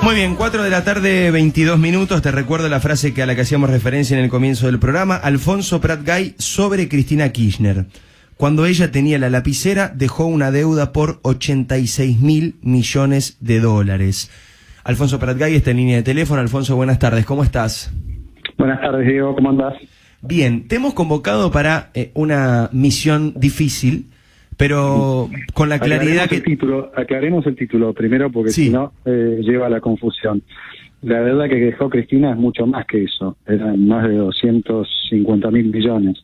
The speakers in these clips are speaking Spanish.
Muy bien, 4 de la tarde, 22 minutos. Te recuerdo la frase a la que hacíamos referencia en el comienzo del programa. Alfonso Prat-Gay sobre Cristina Kirchner. Cuando ella tenía la lapicera, dejó una deuda por 86.000 millones de dólares. Alfonso Prat-Gay está en línea de teléfono. Alfonso, buenas tardes, ¿cómo estás? Buenas tardes, Diego, ¿cómo andás? Bien, te hemos convocado para una misión difícil, pero con la claridad Aclaremos el título primero, porque sí, si no lleva a la confusión. La deuda que dejó Cristina es mucho más que eso, eran más de 250.000 millones.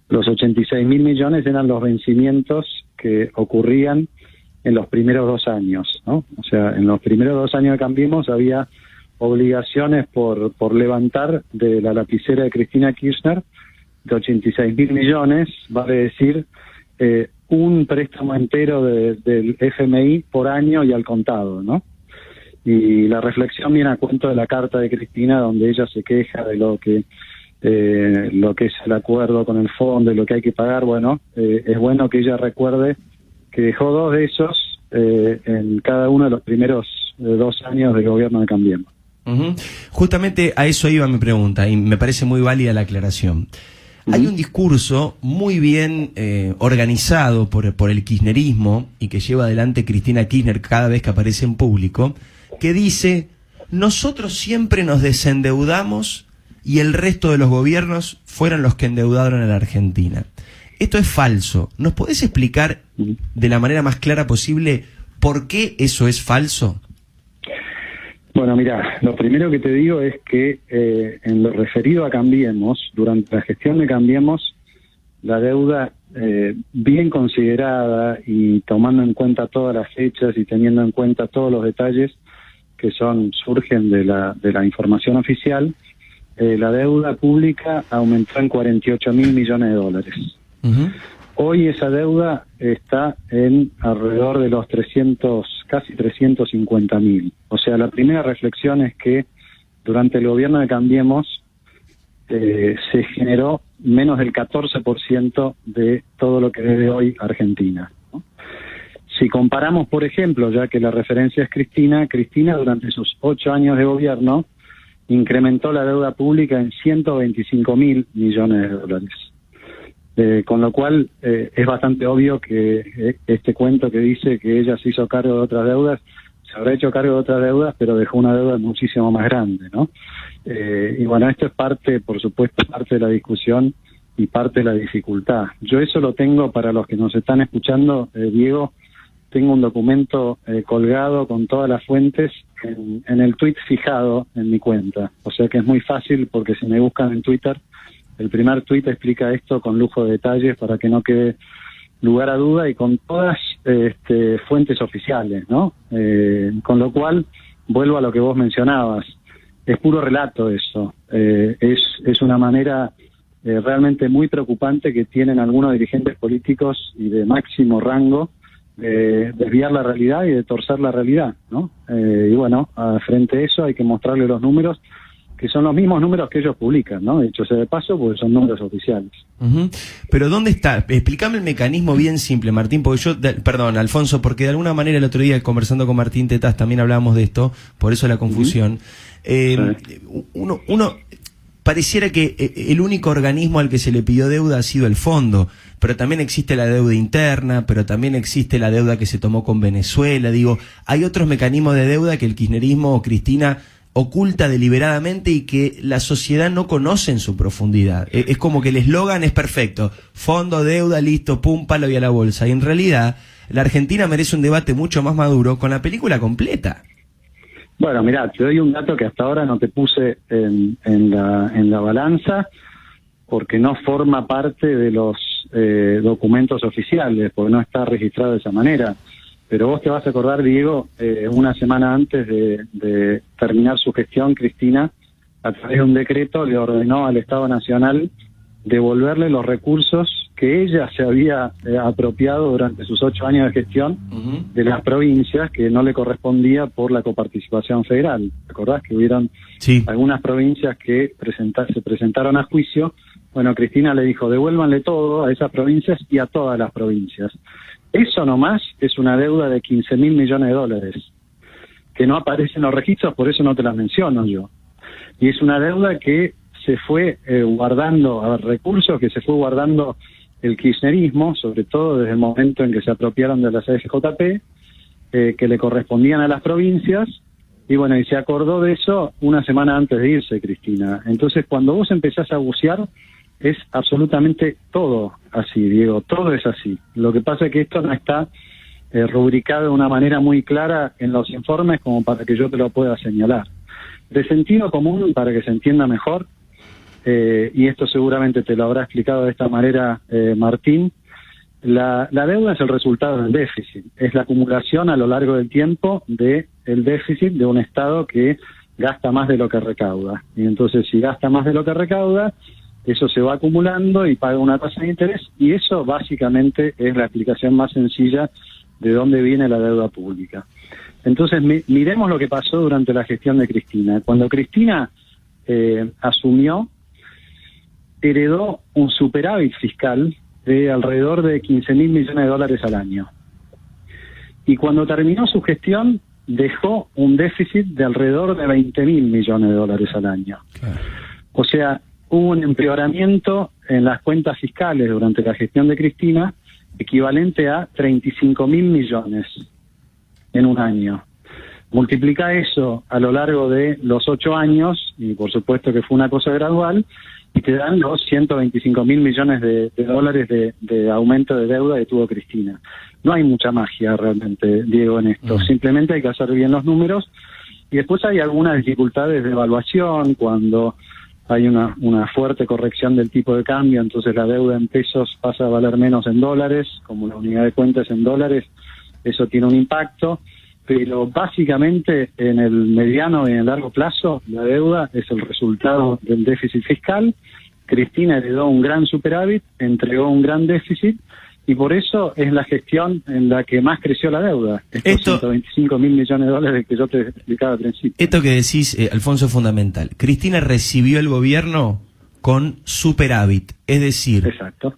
Los 86.000 millones eran los vencimientos que ocurrían en los primeros 2 años, ¿no? O sea, en los primeros 2 años de Cambiemos había obligaciones por levantar de la lapicera de Cristina Kirchner de 86.000 millones, vale decir, un préstamo entero del FMI por año y al contado, ¿no? Y la reflexión viene a cuento de la carta de Cristina, donde ella se queja de lo que es el acuerdo con el fondo y lo que hay que pagar. Bueno, es bueno que ella recuerde que dejó 2 de esos en cada uno de los primeros 2 años del gobierno de Cambiemos. Justamente a eso iba mi pregunta, y me parece muy válida la aclaración. Hay un discurso muy bien organizado por el kirchnerismo y que lleva adelante Cristina Kirchner cada vez que aparece en público, que dice: nosotros siempre nos desendeudamos y el resto de los gobiernos fueron los que endeudaron a la Argentina. Esto es falso. ¿Nos podés explicar de la manera más clara posible por qué eso es falso? Bueno, mira, lo primero que te digo es que en lo referido a Cambiemos, durante la gestión de Cambiemos, la deuda bien considerada y tomando en cuenta todas las fechas y teniendo en cuenta todos los detalles que surgen de la información oficial, la deuda pública aumentó en 48.000 millones de dólares. Hoy esa deuda está en alrededor de los casi 350.000. O sea, la primera reflexión es que durante el gobierno de Cambiemos se generó menos del 14% de todo lo que debe hoy Argentina, ¿no? Si comparamos, por ejemplo, ya que la referencia es Cristina durante sus 8 años de gobierno incrementó la deuda pública en 125.000 millones de dólares. Con lo cual es bastante obvio que este cuento que dice que ella se hizo cargo de otras deudas, se habrá hecho cargo de otras deudas, pero dejó una deuda muchísimo más grande, ¿no? Y bueno, esto es parte, por supuesto, parte de la discusión y parte de la dificultad. Yo eso lo tengo para los que nos están escuchando, Diego. Tengo un documento colgado con todas las fuentes en el tweet fijado en mi cuenta. O sea que es muy fácil, porque si me buscan en Twitter, el primer tuit explica esto con lujo de detalles para que no quede lugar a duda y con todas fuentes oficiales, ¿no? Con lo cual, vuelvo a lo que vos mencionabas, es puro relato eso. Es una manera realmente muy preocupante que tienen algunos dirigentes políticos y de máximo rango de desviar la realidad y de torcer la realidad, ¿no? Y bueno, frente a eso hay que mostrarle los números, que son los mismos números que ellos publican, ¿no? Dicho sea de paso, porque son números oficiales. Pero ¿dónde está? Explícame el mecanismo bien simple, Martín, porque perdón, Alfonso, porque de alguna manera el otro día conversando con Martín Tetaz también hablábamos de esto, por eso la confusión. Sí. Uno pareciera que el único organismo al que se le pidió deuda ha sido el fondo, pero también existe la deuda interna, pero también existe la deuda que se tomó con Venezuela. Digo, hay otros mecanismos de deuda que el kirchnerismo o Cristina oculta deliberadamente y que la sociedad no conoce en su profundidad. Es como que el eslogan es perfecto: fondo, deuda, listo, pum, palo y a la bolsa. Y en realidad, la Argentina merece un debate mucho más maduro con la película completa. Bueno, mirá, te doy un dato que hasta ahora no te puse en la balanza, porque no forma parte de los documentos oficiales, porque no está registrado de esa manera. Pero vos te vas a acordar, Diego, una semana antes de terminar su gestión, Cristina, a través de un decreto, le ordenó al Estado Nacional devolverle los recursos que ella se había apropiado durante sus 8 años de gestión de las provincias, que no le correspondía por la coparticipación federal. ¿Te acordás que hubieron algunas provincias que se presentaron a juicio? Bueno, Cristina le dijo: devuélvanle todo a esas provincias y a todas las provincias. Eso nomás es una deuda de 15.000 millones de dólares. que no aparece en los registros, por eso no te la menciono yo. Y es una deuda que se fue guardando, recursos que se fue guardando el kirchnerismo, sobre todo desde el momento en que se apropiaron de las AFJP, que le correspondían a las provincias, y bueno, y se acordó de eso una semana antes de irse Cristina. Entonces, cuando vos empezás a bucear, es absolutamente todo así, Diego, todo es así. Lo que pasa es que esto no está rubricado de una manera muy clara en los informes como para que yo te lo pueda señalar. De sentido común, para que se entienda mejor, y esto seguramente te lo habrá explicado de esta manera Martín, la deuda es el resultado del déficit, es la acumulación a lo largo del tiempo del déficit de un Estado que gasta más de lo que recauda. Y entonces, si gasta más de lo que recauda, eso se va acumulando y paga una tasa de interés, y eso básicamente es la explicación más sencilla de dónde viene la deuda pública. Entonces, miremos lo que pasó durante la gestión de Cristina. Cuando Cristina asumió, heredó un superávit fiscal de alrededor de 15.000 millones de dólares al año. Y cuando terminó su gestión, dejó un déficit de alrededor de 20.000 millones de dólares al año. Claro. O sea, hubo un empeoramiento en las cuentas fiscales durante la gestión de Cristina, equivalente a 35.000 millones en un año. Multiplica eso a lo largo de los 8 años, y por supuesto que fue una cosa gradual, y te dan los 125.000 millones de dólares de aumento de deuda que tuvo Cristina. No hay mucha magia realmente, Diego, en esto. Simplemente hay que hacer bien los números, y después hay algunas dificultades de evaluación cuando hay una fuerte corrección del tipo de cambio, entonces la deuda en pesos pasa a valer menos en dólares, como la unidad de cuenta es en dólares, eso tiene un impacto, pero básicamente en el mediano y en el largo plazo la deuda es el resultado del déficit fiscal. Cristina heredó un gran superávit, entregó un gran déficit, y por eso es la gestión en la que más creció la deuda. Estos 125.000 millones de dólares que yo te explicaba al principio. Esto que decís, Alfonso, es fundamental. Cristina recibió el gobierno con superávit, es decir, exacto,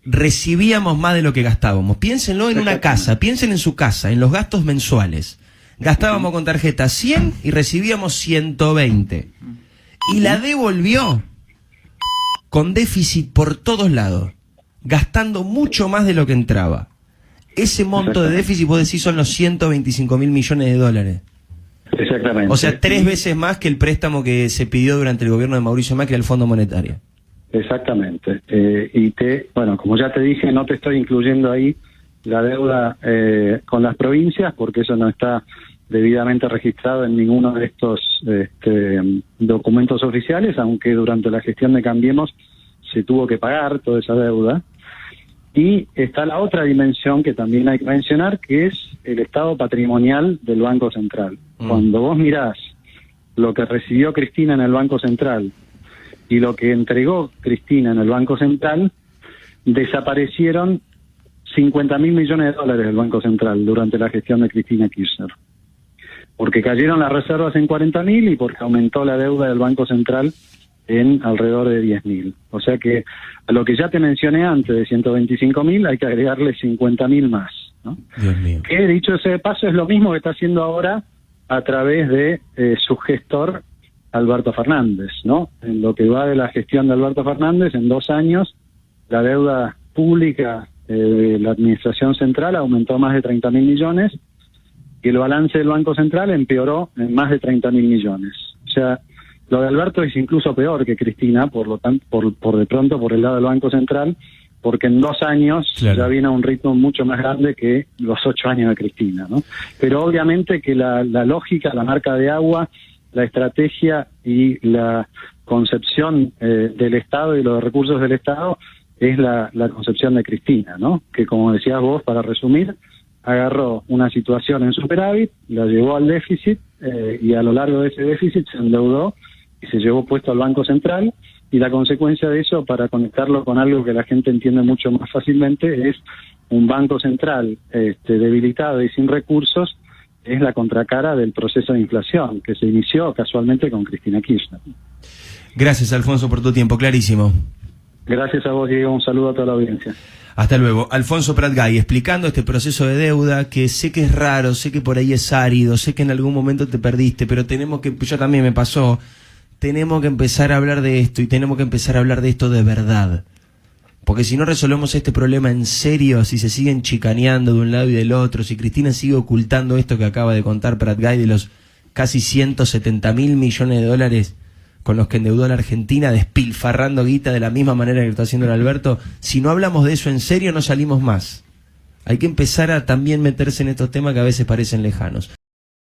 recibíamos más de lo que gastábamos. Piénsenlo en una casa, piensen en su casa, en los gastos mensuales. Gastábamos con tarjeta 100 y recibíamos 120. Y la devolvió con déficit por todos lados, gastando mucho más de lo que entraba. Ese monto de déficit, vos decís, son los 125.000 millones de dólares. Exactamente. O sea, 3 veces más que el préstamo que se pidió durante el gobierno de Mauricio Macri al Fondo Monetario. Exactamente. Bueno, como ya te dije, no te estoy incluyendo ahí la deuda con las provincias, porque eso no está debidamente registrado en ninguno de estos documentos oficiales, aunque durante la gestión de Cambiemos se tuvo que pagar toda esa deuda. Y está la otra dimensión que también hay que mencionar, que es el estado patrimonial del Banco Central. Cuando vos mirás lo que recibió Cristina en el Banco Central y lo que entregó Cristina en el Banco Central, desaparecieron 50.000 millones de dólares del Banco Central durante la gestión de Cristina Kirchner. Porque cayeron las reservas en 40.000 y porque aumentó la deuda del Banco Central en alrededor de 10.000. O sea que a lo que ya te mencioné antes de 125.000 hay que agregarle 50.000 más, ¿no? Dios mío. Que dicho ese paso es lo mismo que está haciendo ahora a través de su gestor Alberto Fernández, ¿no? En lo que va de la gestión de Alberto Fernández, en 2 años la deuda pública de la administración central aumentó más de 30.000 millones y el balance del Banco Central empeoró en más de 30.000 millones. O sea, lo de Alberto es incluso peor que Cristina, por lo tanto, por de pronto por el lado del Banco Central, porque en 2 años ya viene a un ritmo mucho más grande que los 8 años de Cristina, ¿no? Pero obviamente que la lógica, la marca de agua, la estrategia y la concepción del Estado y los recursos del Estado es la concepción de Cristina, ¿no? Que, como decías vos, para resumir, agarró una situación en superávit, la llevó al déficit y a lo largo de ese déficit se endeudó y se llevó puesto al Banco Central, y la consecuencia de eso, para conectarlo con algo que la gente entiende mucho más fácilmente, es un Banco Central debilitado y sin recursos, es la contracara del proceso de inflación que se inició casualmente con Cristina Kirchner. Gracias, Alfonso, por tu tiempo, clarísimo. Gracias a vos, Diego, un saludo a toda la audiencia. Hasta luego. Alfonso Pratgay, explicando este proceso de deuda, que sé que es raro, sé que por ahí es árido, sé que en algún momento te perdiste, pero tenemos que, yo también me pasó, tenemos que empezar a hablar de esto y tenemos que empezar a hablar de esto de verdad. Porque si no resolvemos este problema en serio, si se siguen chicaneando de un lado y del otro, si Cristina sigue ocultando esto que acaba de contar Pratgay de los casi 170.000 millones de dólares con los que endeudó a la Argentina, despilfarrando guita de la misma manera que lo está haciendo el Alberto, si no hablamos de eso en serio no salimos más. Hay que empezar a también meterse en estos temas que a veces parecen lejanos.